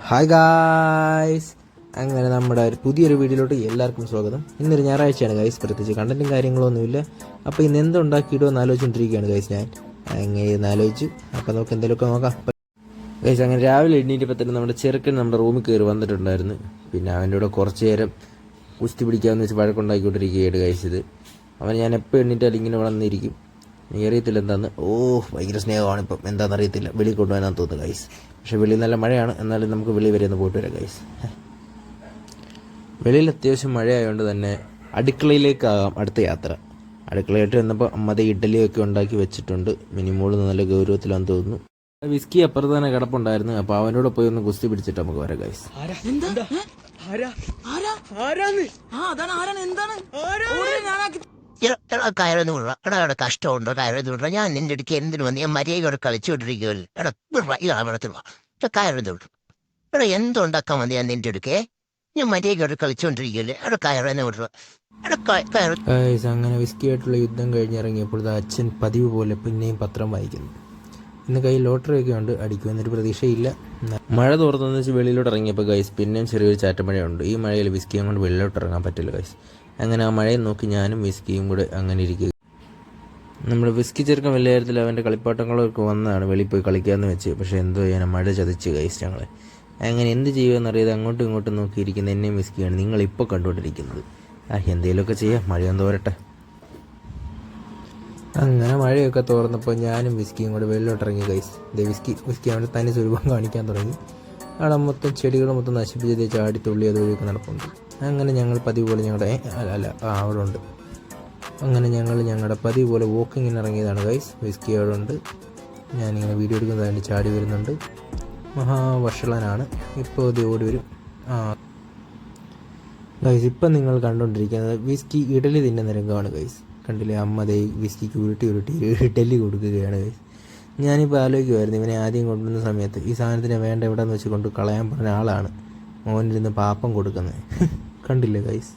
Hi guys, അങ്ങനെ നമ്മുടെ പുതിയൊരു വീഡിയോയിലോട്ട് എല്ലാവർക്കും സ്വാഗതം. ഇന്നൊരു ഞായറാഴ്ചയാണ് ഗൈസ്, പ്രത്യേകിച്ച് കണ്ടന്റും കാര്യങ്ങളൊന്നുമില്ല. അപ്പോൾ ഇന്ന് എന്തുണ്ടാക്കിയിടുമെന്ന് ആലോചിച്ചുകൊണ്ടിരിക്കുകയാണ് ഗൈസ്. ഞാൻ അങ്ങനെ ആലോചിച്ചു. അപ്പോൾ നമുക്ക് എന്തെങ്കിലുമൊക്കെ നോക്കാം ഗൈസ്. അങ്ങനെ രാവിലെ എണ്ണീറ്റപ്പോൾ തന്നെ നമ്മുടെ ചെറുക്കൻ നമ്മുടെ റൂമിൽ കയറി വന്നിട്ടുണ്ടായിരുന്നു. പിന്നെ അവൻ്റെ കൂടെ കുറച്ച് നേരം കുസ്തി പിടിക്കാമെന്ന് വെച്ച് വഴക്കുണ്ടാക്കിക്കൊണ്ടിരിക്കുകയാണ് ഗൈസ്. ഇത് ഞാൻ എപ്പോൾ എണ്ണീറ്റാലും ഇങ്ങനെ വന്നിരിക്കും. എനിക്കറിയത്തില്ല എന്താന്ന്. ഭയങ്കര സ്നേഹമാണ്. ഇപ്പം എന്താണെന്നറിയത്തില്ല. വെളിയിൽ കൊണ്ടുപോകാനാന്ന് തോന്നുന്നു ഗൈസ്. പക്ഷേ വെളിയിൽ നല്ല മഴയാണ്. എന്നാലും നമുക്ക് വെളിയിൽ വരെ ഒന്ന് പോയിട്ട് വരാം ഗൈസ്. വെളിയിൽ അത്യാവശ്യം മഴയായതുകൊണ്ട് തന്നെ അടുക്കളയിലേക്കാകാം അടുത്ത യാത്ര. അടുക്കളയായിട്ട് വന്നപ്പോൾ അമ്മതെ ഇഡ്ഡലിയൊക്കെ ഉണ്ടാക്കി വെച്ചിട്ടുണ്ട്. മിനിമോള് നല്ല ഗൗരവത്തിലാന്ന് തോന്നുന്നു. വിസ്കി അപ്പുറത്ത് തന്നെ കിടപ്പുണ്ടായിരുന്നു. അപ്പോൾ അവനോട് പോയി ഒന്ന് കുസ്തി പിടിച്ചിട്ട് നമുക്ക് വരാം ഗൈസ്. കയറൊന്നും വിട എടാ കഷ്ടമുണ്ടോ? കയറൊന്നും വിട. ഞാൻ നിന്റെ അടുക്ക് എന്തിനു വന്ന് ഞാൻ മര്യാദയോടെ കളിച്ചുകൊണ്ടിരിക്കുമല്ലോ. എടാ ഇതാണ് വിടത്തിൽ കയറൊന്നും വിട്ടു. എടാ എന്തുണ്ടാക്കാൻ വന്ന് ഞാൻ നിന്റെ അടുക്കേ? ഞാൻ മര്യാദയോടെ കളിച്ചുകൊണ്ടിരിക്കുമല്ലേ. എടാ കയറൊന്നും വിട. അങ്ങനെ വിസ്കിയായിട്ടുള്ള യുദ്ധം കഴിഞ്ഞിറങ്ങിയപ്പോൾ അച്ഛൻ പതിവ് പോലെ പിന്നെയും പത്രം വായിക്കുന്നു. ഇന്ന് കയ്യിൽ ലോട്ടറിയൊക്കെ ഉണ്ട്. അടിക്കുമെന്നൊരു പ്രതീക്ഷയില്ല. മഴ തോർന്നെന്ന് വെച്ച് വെളിയിലോട്ട് ഇറങ്ങിയപ്പോൾ ഗൈസ് പിന്നെയും ചെറിയൊരു ചാറ്റമഴയുണ്ട്. ഈ മഴയിൽ വിസ്കിയും കൊണ്ട് വെളിയിലോട്ട് ഇറങ്ങാൻ പറ്റില്ല ഗൈസ്. അങ്ങനെ ആ മഴയെ നോക്കി ഞാനും വിസ്കിയും കൂടെ അങ്ങനെ ഇരിക്കുക. നമ്മുടെ വിസ്കി ചെറുക്കൻ വലിയ കാര്യത്തിൽ അവൻ്റെ കളിപ്പാട്ടങ്ങളൊക്കെ വന്നതാണ് വെളിയിൽ പോയി കളിക്കാമെന്ന് വെച്ച്. പക്ഷേ എന്തോ ചെയ്യാൻ മഴ ചതിച്ച് ഗൈസ് ഞങ്ങളെ. അങ്ങനെ എന്ത് ചെയ്യുമെന്നറിയാതെ അങ്ങോട്ടും ഇങ്ങോട്ടും നോക്കിയിരിക്കുന്ന എന്നെയും വിസ്കിയാണ് നിങ്ങളിപ്പോൾ കണ്ടുകൊണ്ടിരിക്കുന്നത്. എന്തെങ്കിലുമൊക്കെ ചെയ്യാം, മഴയൊന്നും തോരട്ടെ. അങ്ങനെ മഴയൊക്കെ തോർന്നപ്പോൾ ഞാനും വിസ്കിയും കൂടെ വെളിയിലോട്ടിറങ്ങി ഗൈസ്. വിസ്കി അവൻ്റെ തനി സ്വരൂപം കാണിക്കാൻ തുടങ്ങി. അവിടെ മൊത്തം ചെടികൾ മൊത്തം നശിപ്പിച്ചത് ചാടി തുള്ളി അതുവഴിയൊക്കെ നടപ്പുണ്ട്. അങ്ങനെ ഞങ്ങൾ പതിവ് പോലെ ഞങ്ങളുടെ അവിടെ ഉണ്ട്. അങ്ങനെ ഞങ്ങളുടെ പതിവ് പോലെ വോക്കിങ്ങിന് ഇറങ്ങിയതാണ് ഗൈസ്. വിസ്കി അവിടെ ഉണ്ട്. ഞാനിങ്ങനെ വീഡിയോ എടുക്കുന്നതായിട്ട് ചാടി വരുന്നുണ്ട്. മഹാവഷളനാണ്. ഇപ്പോൾ അത് ഓടി വരും. ഗൈസ്, ഇപ്പം നിങ്ങൾ കണ്ടുകൊണ്ടിരിക്കുന്നത് വിസ്കി ഇഡലി തിന്നുന്ന രംഗമാണ് ഗൈസ്. കണ്ടില്ലേ, അമ്മ ദേ വിസ്കിക്ക് ഉരുട്ടി ഇഡലി കൊടുക്കുകയാണ് ഗൈസ്. ഞാനിപ്പോൾ ആലോചിക്കുമായിരുന്നു, ഇവനെ ആദ്യം കൊണ്ടുവന്ന സമയത്ത് ഈ സാധനത്തിന് വേണ്ട എവിടെയെന്ന് വെച്ച് കൊണ്ട് കളയാൻ പറഞ്ഞ ആളാണ് മോനിരുന്ന് പാപ്പം കൊടുക്കുന്നത്. കണ്ടില്ലേ ഗൈസ്.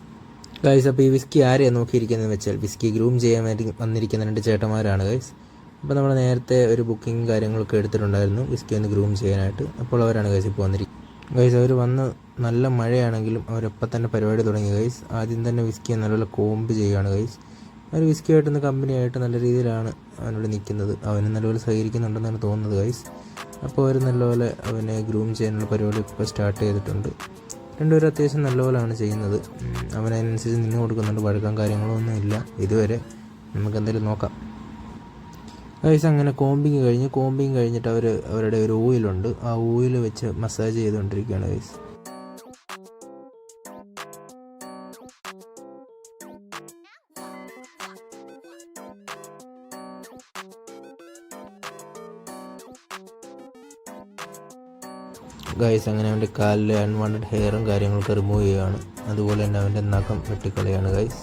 അപ്പോൾ ഈ വിസ്കി ആരെയാണ് നോക്കിയിരിക്കുന്നതെന്ന് വെച്ചാൽ വിസ്കി ഗ്രൂം ചെയ്യാൻ വേണ്ടി വന്നിരിക്കുന്ന 2 ചേട്ടന്മാരാണ് ഗൈസ്. അപ്പോൾ നമ്മൾ നേരത്തെ ഒരു ബുക്കിംഗ് കാര്യങ്ങളൊക്കെ എടുത്തിട്ടുണ്ടായിരുന്നു വിസ്കി ഒന്ന് ഗ്രൂം ചെയ്യാനായിട്ട്. അപ്പോൾ അവരാണ് ഗൈസ് ഇപ്പോൾ വന്നിരിക്കുന്നത് ഗൈസ്. അവർ വന്ന് നല്ല മഴയാണെങ്കിലും അവരൊപ്പം തന്നെ പരിപാടി തുടങ്ങി ഗൈസ്. ആദ്യം തന്നെ വിസ്കിയെ നല്ലപോലെ കോമ്പ് ചെയ്യുകയാണ് ഗൈസ്. അവർ വിസ്കിയായിട്ടൊന്ന് കമ്പനിയായിട്ട് നല്ല രീതിയിലാണ് അവനോട് നിൽക്കുന്നത്. അവന് നല്ലപോലെ സഹകരിക്കുന്നുണ്ടെന്നാണ് തോന്നുന്നത് ഗൈസ്. അപ്പോൾ അവർ നല്ലപോലെ അവനെ ഗ്രൂം ചെയ്യാനുള്ള പരിപാടി ഇപ്പോൾ സ്റ്റാർട്ട് ചെയ്തിട്ടുണ്ട്. രണ്ടുപേരും അത്യാവശ്യം നല്ലപോലെയാണ് ചെയ്യുന്നത്. അവനനുസരിച്ച് നിന്ന് കൊടുക്കുന്നുണ്ട്. വഴക്കം കാര്യങ്ങളൊന്നും ഇല്ല ഇതുവരെ. നമുക്ക് എന്തായാലും നോക്കാം ഗൈസ്. അങ്ങനെ കോമ്പിങ് കഴിഞ്ഞിട്ട് അവരുടെ ഒരു ഓയിലുണ്ട്. ആ ഓയിൽ വെച്ച് മസാജ് ചെയ്തുകൊണ്ടിരിക്കുകയാണ് ഗൈസ്. ഗൈസ് അങ്ങനെ അവൻ്റെ കാലിലെ അൺവാണ്ടഡ് ഹെയറും കാര്യങ്ങളൊക്കെ റിമൂവ് ചെയ്യുകയാണ്. അതുപോലെ തന്നെ അവൻ്റെ നഖം വെട്ടിക്കളയാണ് ഗൈസ്.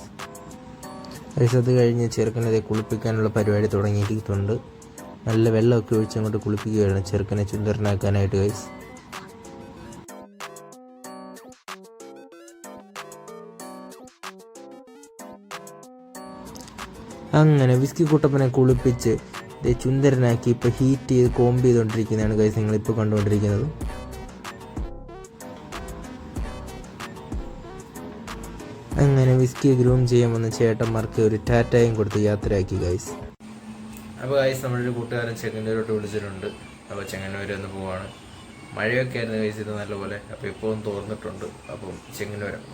അത് കഴിഞ്ഞ് ചെറുക്കനെ കുളിപ്പിക്കാനുള്ള പരിപാടി തുടങ്ങിയിട്ടുണ്ട്. നല്ല വെള്ളമൊക്കെ ഒഴിച്ച് അങ്ങോട്ട് കുളിപ്പിക്കുകയാണ് ചെറുക്കനെ ചുന്ദരനാക്കാനായിട്ട് ഗൈസ്. അങ്ങനെ വിസ്കി കുട്ടപ്പനെ കുളിപ്പിച്ച് ചുന്ദരനാക്കി ഇപ്പോൾ ഹീറ്റ് ചെയ്ത് കോമ്പ് ചെയ്തുകൊണ്ടിരിക്കുന്നതാണ് ഗൈസ് നിങ്ങളിപ്പോൾ കണ്ടുകൊണ്ടിരിക്കുന്നത്. അങ്ങനെ വിസ്കി ഗ്രൂം ചെയ്യാൻ വന്ന ചേട്ടന്മാർക്ക് ഒരു ടാറ്റയും കൊടുത്ത് യാത്രയാക്കി ഗൈസ്. അപ്പോൾ ഗൈസ് നമ്മളൊരു കൂട്ടുകാരൻ ചെങ്ങന്നൂരോട്ട് വിളിച്ചിട്ടുണ്ട്. അപ്പോൾ ചെങ്ങന്നൂർ ഒന്ന് പോവാണ്. മഴയൊക്കെ ആയിരുന്നു ഗൈസ് ഇത് നല്ലപോലെ. അപ്പോൾ ഇപ്പോൾ ഒന്ന് തോർന്നിട്ടുണ്ട്. അപ്പം ചെങ്ങന്നൂരാണ്.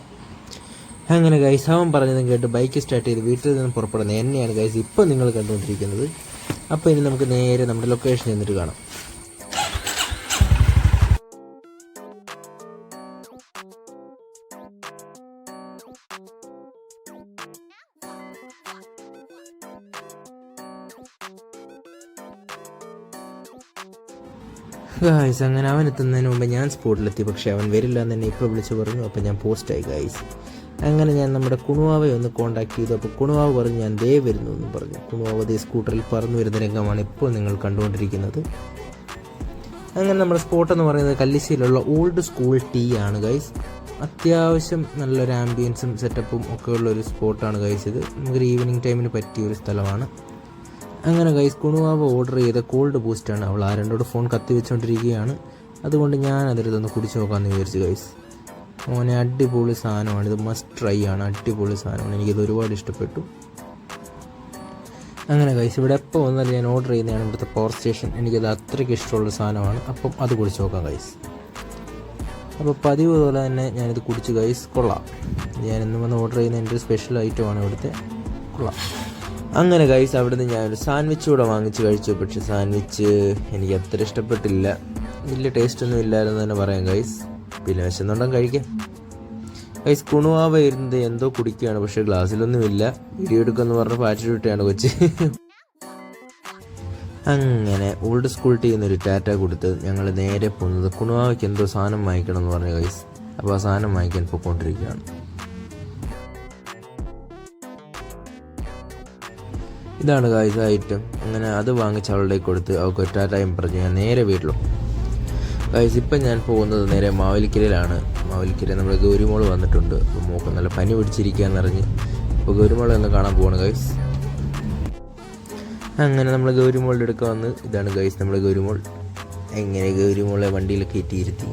അങ്ങനെ ഗൈസ് അവൻ പറഞ്ഞതും കേട്ട് ബൈക്ക് സ്റ്റാർട്ട് ചെയ്ത് വീട്ടിൽ നിന്ന് പുറപ്പെടുന്നത് എന്നെയാണ് ഗൈസ് ഇപ്പോൾ നിങ്ങൾ കണ്ടുകൊണ്ടിരിക്കുന്നത്. അപ്പോൾ ഇനി നമുക്ക് നേരെ നമ്മുടെ ലൊക്കേഷൻ എന്നിട്ട് കാണാം. ഗൈസ് അങ്ങനെ അവൻ എത്തുന്നതിന് മുമ്പ് ഞാൻ സ്പോട്ടിലെത്തി. പക്ഷേ അവൻ വരില്ല എന്ന് തന്നെ ഇപ്പോൾ വിളിച്ച് പറഞ്ഞു. അപ്പോൾ ഞാൻ പോസ്റ്റായി ഗൈസ്. അങ്ങനെ ഞാൻ നമ്മുടെ കുണുവാവയെ ഒന്ന് കോൺടാക്ട് ചെയ്തു. അപ്പോൾ കുണുവാവ് പറഞ്ഞു ഞാൻ ദേ വരുന്നു എന്ന് പറഞ്ഞു. കുണുവാവ് സ്കൂട്ടറിൽ പറന്നു വരുന്ന രംഗമാണ് ഇപ്പോൾ നിങ്ങൾ കണ്ടുകൊണ്ടിരിക്കുന്നത്. അങ്ങനെ നമ്മുടെ സ്പോട്ട് എന്ന് പറയുന്നത് കല്ലിശ്ശേരിയിലുള്ള ഓൾഡ് സ്കൂൾ ടീ ആണ് ഗൈസ്. അത്യാവശ്യം നല്ലൊരു ആംബിയൻസും സെറ്റപ്പും ഒക്കെ ഉള്ളൊരു സ്പോട്ടാണ് ഗൈസ്. ഇത് നമുക്കൊരു ഈവനിങ് ടൈമിന് പറ്റിയൊരു സ്ഥലമാണ്. അങ്ങനെ ഗൈസ് കുണുവാവ് ഓർഡർ ചെയ്ത കോൾഡ് ബൂസ്റ്റാണ്. അവൾ ആരണ്ടോട് ഫോൺ കത്തി വെച്ചുകൊണ്ടിരിക്കുകയാണ്. അതുകൊണ്ട് ഞാൻ അതിലൊന്ന് കുടിച്ച് നോക്കാമെന്ന് വിചാരിച്ചു ഗൈസ്. മോനെ അടിപൊളി സാധനമാണ്, ഇത് മസ്റ്റ് ട്രൈ ആണ്, അടിപൊളി സാധനമാണ്, എനിക്കിത് ഒരുപാട് ഇഷ്ടപ്പെട്ടു. അങ്ങനെ ഗൈസ് ഇവിടെ എപ്പോൾ വന്നാലും ഞാൻ ഓർഡർ ചെയ്യുന്നതാണ് ഇവിടുത്തെ പവർ സ്റ്റേഷൻ. എനിക്കത് അത്രയ്ക്ക് ഇഷ്ടമുള്ള സാധനമാണ്. അപ്പം അത് കുടിച്ച് നോക്കാം ഗൈസ്. അപ്പോൾ പതിവ് പോലെ തന്നെ ഞാനിത് കുടിച്ച് ഗൈസ്, കൊള്ളാം. ഞാൻ ഇന്ന് വന്ന് ഓർഡർ ചെയ്യുന്ന എൻ്റെ ഒരു സ്പെഷ്യൽ ഐറ്റമാണ് ഇവിടുത്തെ, കൊള്ളാം. അങ്ങനെ ഗൈസ് അവിടുന്ന് ഞാനൊരു സാൻഡ്വിച്ച് കൂടെ വാങ്ങിച്ച് കഴിച്ചു. പക്ഷേ സാൻഡ്വിച്ച് എനിക്ക് അത്ര ഇഷ്ടപ്പെട്ടില്ല, വലിയ ടേസ്റ്റൊന്നും ഇല്ലായിരുന്നു തന്നെ പറയാം ഗൈസ്. പിന്നെ വിശന്നുണ്ടെങ്കിൽ കഴിക്കാം ഗൈസ്. കുണുവാവ ഇരുന്നത് എന്തോ കുടിക്കുകയാണ്, പക്ഷേ ഗ്ലാസ്സിലൊന്നുമില്ല. വീഡിയോ എടുക്കുമെന്ന് പറഞ്ഞ് പാറ്റിട്ട് വിട്ടാണ് കൊച്ച്. അങ്ങനെ ഓൾഡ് സ്കൂൾ ടീ എന്നൊരു ടാറ്റ കൊടുത്ത് ഞങ്ങൾ നേരെ പോകുന്നത് കുണുവാവയ്ക്ക് എന്തോ സാധനം വാങ്ങിക്കണം എന്ന് പറഞ്ഞു ഗൈസ്. അപ്പോൾ ആ സാധനം വാങ്ങിക്കാൻ പോയിക്കൊണ്ടിരിക്കുകയാണ്. ഇതാണ് ഗൈസ് ഐറ്റം. അങ്ങനെ അത് വാങ്ങിച്ച് അവളുടെ കൊടുത്ത് അവൾക്ക് ഒരു ടാറ്റയും പറഞ്ഞ് ഞാൻ നേരെ വീട്ടിലും ഗൈസ്. ഇപ്പം ഞാൻ പോകുന്നത് നേരെ മാവേലിക്കരയിലാണ്. മാവേലിക്കര നമ്മുടെ ഗൗരിമോൾ വന്നിട്ടുണ്ട്. അപ്പോൾ മോക്ക് നല്ല പനി പിടിച്ചിരിക്കുകയെന്ന് അറിഞ്ഞ് അപ്പോൾ ഗൗരിമോളെ ഒന്ന് കാണാൻ പോവാണ് ഗൈസ്. അങ്ങനെ നമ്മൾ ഗൗരിമോളുടെ അടുക്ക വന്ന്, ഇതാണ് ഗൈസ് നമ്മുടെ ഗൗരിമോൾ. എങ്ങനെ ഗൗരിമോളെ വണ്ടിയിലൊക്കെ ഇരുത്തി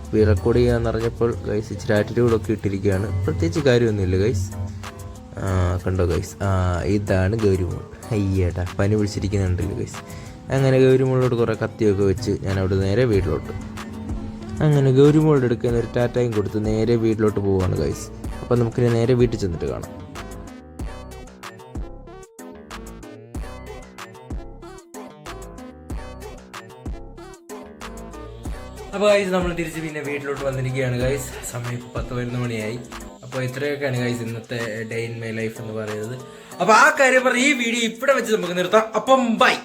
ഇപ്പോൾ റെക്കോർഡ് ചെയ്യാമെന്ന് അറിഞ്ഞപ്പോൾ ഗൈസ് ഇച്ചിരി ആറ്റിറ്റ്യൂഡൊക്കെ ഇട്ടിരിക്കുകയാണ്. പ്രത്യേകിച്ച് കാര്യമൊന്നുമില്ല ഗൈസ്. കണ്ടോ ഗൈസ്, ഇതാണ് ഗൗരിമോൾ. അയ്യേട്ടാ പനി പിടിച്ചിരിക്കുന്നുണ്ടല്ലോ ഗൈസ്. അങ്ങനെ ഗൗരിമോളോട് കുറേ കത്തിയൊക്കെ വെച്ച് ഞാൻ അവിടെ നേരെ വീട്ടിലോട്ട്. അങ്ങനെ ഗൗരിമോളുടെ അടുക്കുന്ന ഒരു ടാറ്റയും കൊടുത്ത് നേരെ വീട്ടിലോട്ട് പോവുകയാണ് ഗൈസ്. അപ്പം നമുക്കിനി നേരെ വീട്ടിൽ ചെന്നിട്ട് കാണാം. അപ്പോൾ ഗൈസ് നമ്മൾ തിരിച്ച് പിന്നെ വീട്ടിലോട്ട് വന്നിരിക്കുകയാണ് ഗൈസ്. സമയം 10-11 മണിയായി. അപ്പോൾ ഇത്രയൊക്കെയാണ് ഗൈസ് ഇന്നത്തെ ഡേ ഇൻ മൈ ലൈഫ് എന്ന് പറയുന്നത്. അപ്പോൾ ആ കാര്യം പറഞ്ഞ് ഈ വീഡിയോ ഇവിടെ വെച്ച് നമുക്ക് നിർത്താം. അപ്പം ബൈ.